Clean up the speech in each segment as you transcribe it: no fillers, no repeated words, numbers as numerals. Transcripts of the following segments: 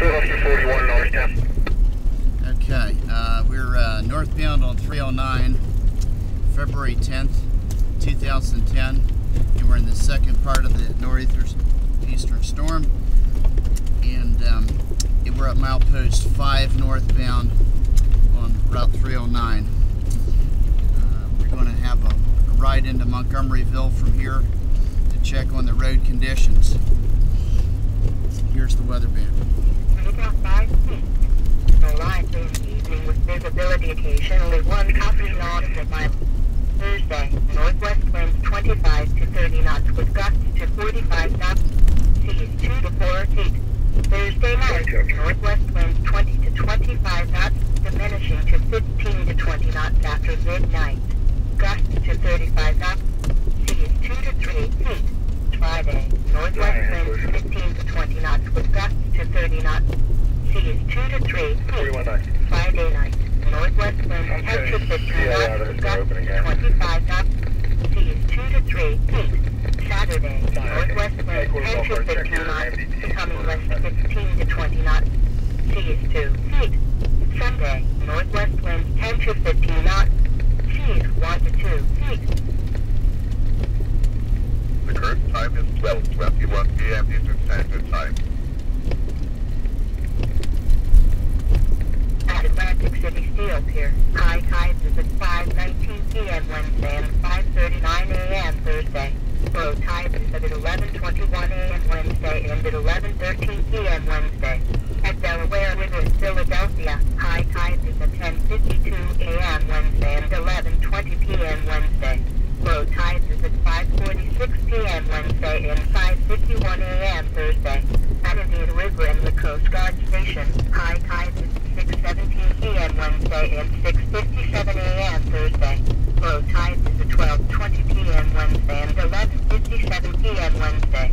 241 north 10. Okay, we're northbound on 309, February 10th, 2010, and we're in the second part of the northeastern storm, and we're at milepost 5 northbound on Route 309. We're going to have a ride into Montgomeryville from here to check on the road conditions. Here's the weather band. About 5 feet. No lines in the evening with visibility occasionally 1 copy nautical mile. Thursday, northwest winds 25 to 30 knots with gusts to 45 knots. Seas 2 to 4 feet. Thursday night, northwest winds 20 to 25 knots, diminishing to 15 to 20 knots after midnight. Gusts to 35 knots. Seas 2 to 3 feet. Friday, northwest winds 15 to 20 knots with gusts to 30 knots. Seas 2 to 3 feet. Friday night, northwest winds 10 to 15 knots with gusts to 25 knots. Seas 2 to 3 feet. Saturday, northwest winds 10 to 15 knots, becoming west 15 to 20 knots. Seas 2 feet. Sunday, northwest winds 10 to 15 knots. Seas 1 to 2 feet. The current time is 12:21 p.m. Eastern Standard Time. At Atlantic City Steel Pier, high tides is at 5:19 p.m. Wednesday and 5:39 a.m. Thursday. Low tide is at 11:21 a.m. Wednesday and at 11:13 p.m. Wednesday. At Delaware River, Philadelphia, high tide is at 10:52 a.m. Wednesday and 11:20 p.m. Wednesday. Low tide is at 5:46 p.m. Wednesday and 5:51 a.m. Thursday. At Indian River and the Coast Guard Station, high tide is at 6:17 p.m. Wednesday and 6:57 a.m. Thursday. Low tide is at 12:20 p.m. Wednesday and 11:57 p.m. Wednesday.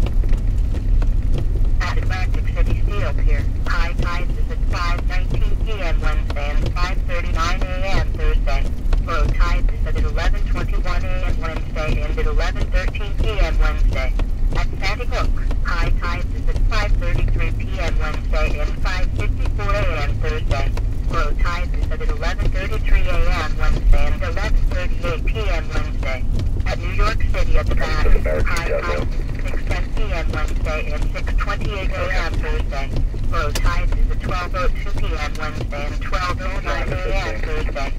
At Atlantic City Steel Pier, high tide is at 5:19 p.m. Wednesday and 5:39 a.m. Thursday. Low tide is at 11:21 a.m. Wednesday and at 11:13 p.m. Wednesday. At Sandy Hook, high tide is at 5:33 p.m. Wednesday and 5:54 a.m. Thursday. Low tide is at 11:33 a.m. Wednesday and 11:38 p.m. Wednesday. At New York City at the Bath, high tide is at 6:10 p.m. Wednesday and 6:28 a.m. Thursday. Low tide is at 12:02 p.m. Wednesday and 12:09 a.m. Thursday.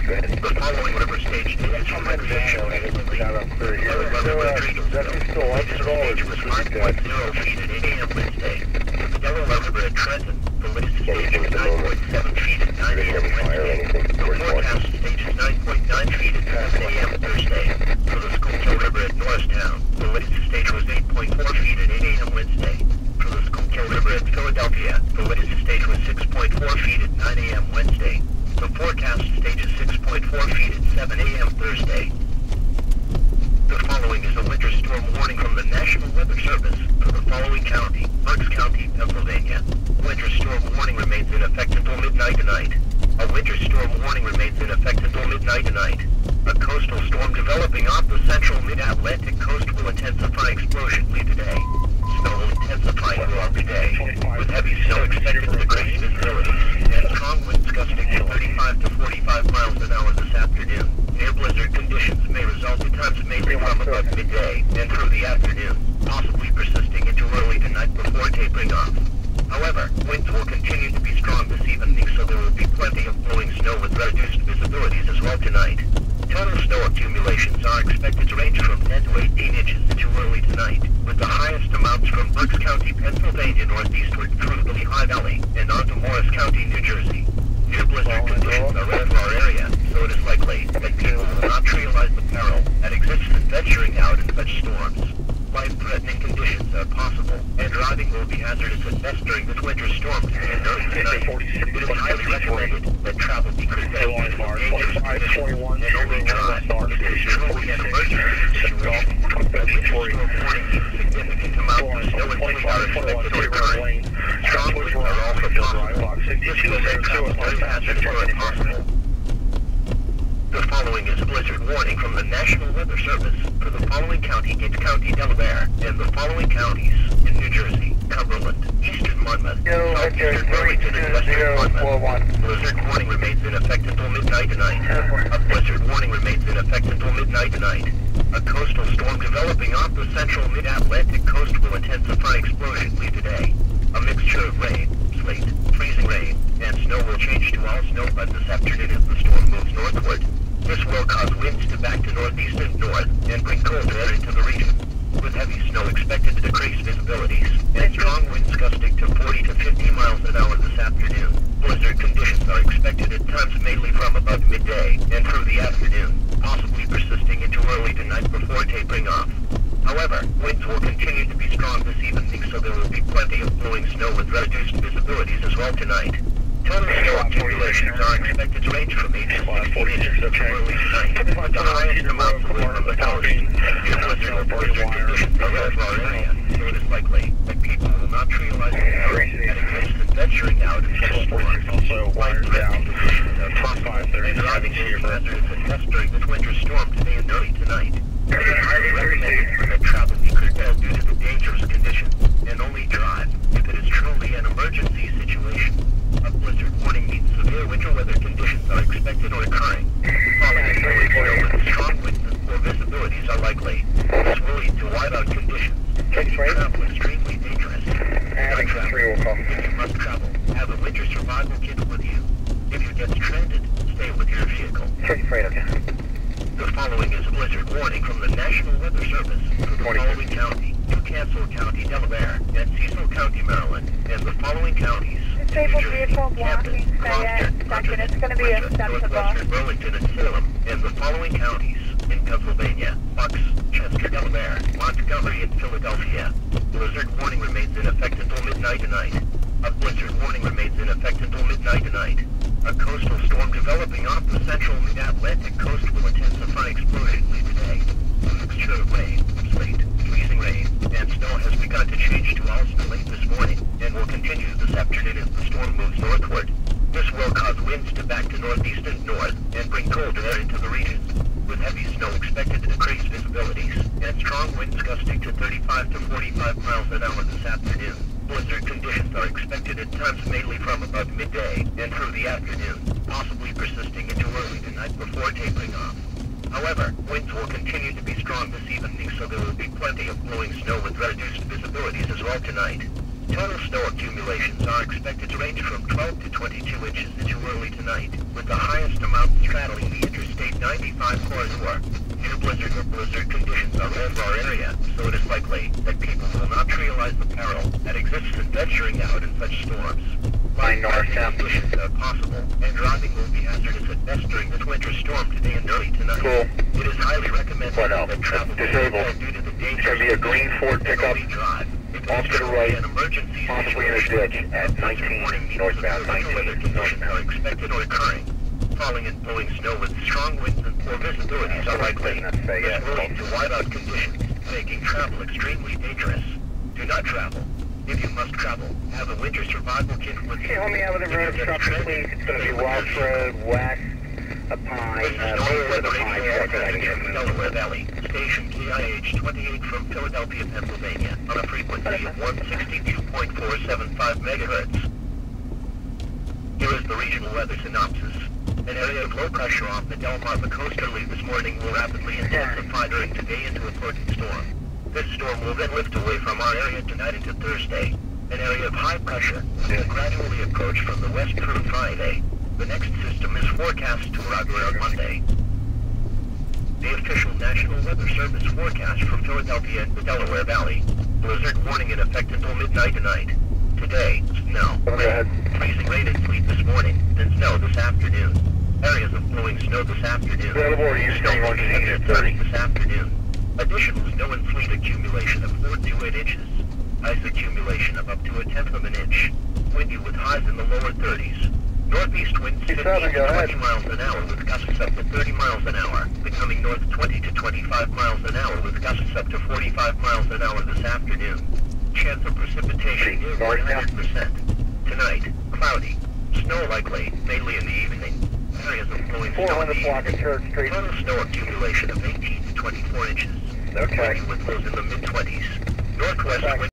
The following river stage is from recreation. Still up at all? Stage was 5.0 feet at 8 a.m. Wednesday. The Delaware River at Trenton, the latest stage was 9.7 feet at 9 a.m. Wednesday. The forecast stage is 9.9 feet at 7 a.m. Thursday. For the Schuylkill River at Norristown, the latest stage was 8.4 feet at 8 a.m. Wednesday. For the Schuylkill River at Philadelphia, the latest stage was 6.4 feet at 9 a.m. Wednesday. The forecast stage is 6.4 feet at 7 a.m. Thursday. The following is a winter storm warning from the National Weather Service for the following county, Berks County, Pennsylvania. Winter storm warning remains in effect until midnight tonight. A winter storm warning remains in effect until midnight tonight. A coastal storm developing off the central mid-Atlantic coast will intensify explosionally today. Snow will intensify throughout the day, with heavy snow expected to grace visibility, and strong winds gusting to 35 to 45 miles an hour this afternoon. Near blizzard conditions may result at times mainly from about midday and through the afternoon, possibly persisting into early tonight before tapering off. However, winds will continue to be strong this evening, so there will be plenty of blowing snow with reduced visibilities as well tonight. Total snow accumulations are expected to range from 10 to 18 inches into early tonight, with the highest amounts from Berks County, Pennsylvania northeastward through the Lehigh Valley and onto Morris County, New Jersey. Near blizzard conditions are over our area, so it is likely that people will not realize the peril that exists in venturing out in such storms. Life-threatening conditions are possible, and driving will be hazardous at best during this winter storm and early tonight. It is highly recommended that travel be conducted in dangerous conditions and only drive if it is truly an emergency situation. A winter storm warning means significant amounts of snow and wind are expected to occur. Strong winds are also possible. This will make travel very hazardous when possible. The following is a blizzard warning from the National Weather Service for the following county, Gates County, Delaware, and the following counties in New Jersey, Cumberland, Eastern Monmouth. Southeastern Burlington and western Monmouth. Blizzard warning remains in effect until midnight tonight. A blizzard warning remains in effect until midnight tonight. A coastal storm developing off the central mid-Atlantic coast will intensify explosively today. A mixture of rain, sleet, freezing rain, and snow will change to all snow by this afternoon as the storm moves northward. This will cause winds to back to northeast and north and bring cold air into the region, with heavy snow expected to decrease visibilities and strong winds gusting to 40 to 50 miles an hour this afternoon. Blizzard conditions are expected at times mainly from about midday and through the afternoon, possibly persisting into early tonight before tapering off. However, winds will continue to be strong this evening, so there will be plenty of blowing snow with reduced visibilities as well tonight. Total snow accumulations are expected to range from 8 to 16 inches of early tonight, with the highest amounts away from the coast. If blizzard or blizzard conditions are over our area, so it is likely that people will not realize the peril that exists in venturing out into the storms. Light drifting conditions are possible, and driving is hazardous at best during this winter storm today and early tonight. It is highly recommended that travel be curtailed due to the dangerous conditions, and only drive if it is truly an emergency situation. A blizzard warning means severe winter weather conditions are expected or occurring. Following blowing snow with strong winds and poor visibilities are likely. This will lead to whiteout conditions. Making travel extremely dangerous. If you must travel, have a winter survival kit with you. If you get stranded, stay with your vehicle. The following is a blizzard warning from the National Weather Service for the following county: Newcastle County, Delaware, and Cecil County, Maryland, and the following counties: Disabled vehicle blocking, stay at second. It's going to be acceptable. Northwestern Burlington and Salem, and the following counties: in Pennsylvania, Bucks, Chester, Delaware, Montgomery, and Philadelphia. Blizzard warning remains in effect until midnight tonight. A blizzard warning remains in effect until midnight tonight. A coastal storm developing off the central mid-Atlantic coast will intensify explosively today. A mixture of rain, sleet, freezing rain, and snow has begun to change to all snow late this morning and will continue this afternoon as the storm moves northward. This will cause winds to back to northeast and north and bring cold air into the region, with heavy snow expected to decrease visibilities and strong winds gusting to 35 to 45 miles an hour this afternoon. Blizzard conditions are expected at times mainly from about midday and through the afternoon, possibly persisting into early tonight before tapering off. However, winds will continue to be strong this evening, so there will be plenty of blowing snow with reduced visibilities as well tonight. Total snow accumulations are expected to range from 12 to 22 inches into early tonight, with the highest amount straddling the Interstate 95 corridor. Near blizzard or blizzard conditions are over our area, so it is likely that people will not realize the peril that exists in venturing out in such storms. Light conditions are possible, and driving will be hazardous at best during this winter storm today and early tonight. It is highly recommended that travel be curtailed due to the dangers. It's going to be a green Ford pickup. Drive. Off to the right, an emergency possibly in a ditch at 19 northbound, 19 conditions are expected or occurring. Falling and blowing snow with strong winds and poor visibilities are likely. This will lead to whiteout conditions, making travel extremely dangerous. Do not travel. If you must travel, have a winter survival kit with you. Hold me out with the road truck, please. It's going to be Welsh Road, West, a Pine, over the Pine truck. Delaware Valley, station KIH 28 from Philadelphia, Pennsylvania, on a frequency of 162.475 megahertz. Here is the regional weather synopsis. An area of low pressure off the Delmarva coast early this morning will rapidly intensify during today into a floating storm. This storm will then lift away from our area tonight into Thursday. An area of high pressure will gradually approach from the west through Friday. The next system is forecast to arrive around Monday. The official National Weather Service forecast for Philadelphia and the Delaware Valley. Blizzard warning in effect until midnight tonight. Today, snow, rain, freezing rain and sleet this morning, then snow this afternoon. Areas of blowing snow this afternoon. Snow will be at 30 this afternoon. Additional snow and sleet accumulation of 4 to 8 inches. Ice accumulation of up to a tenth of an inch. Windy with highs in the lower 30s. Northeast winds 15 to 20 miles an hour with gusts up to 30 miles an hour, becoming north 20 to 25 miles an hour with gusts up to 45 miles an hour this afternoon. Chance of precipitation near 100%. Tonight, cloudy. Snow likely, mainly in the evening. Areas of blowing snow in the evening. Total snow accumulation of 18 to 24 inches. Windy with lows in the mid-20s. Northwest wind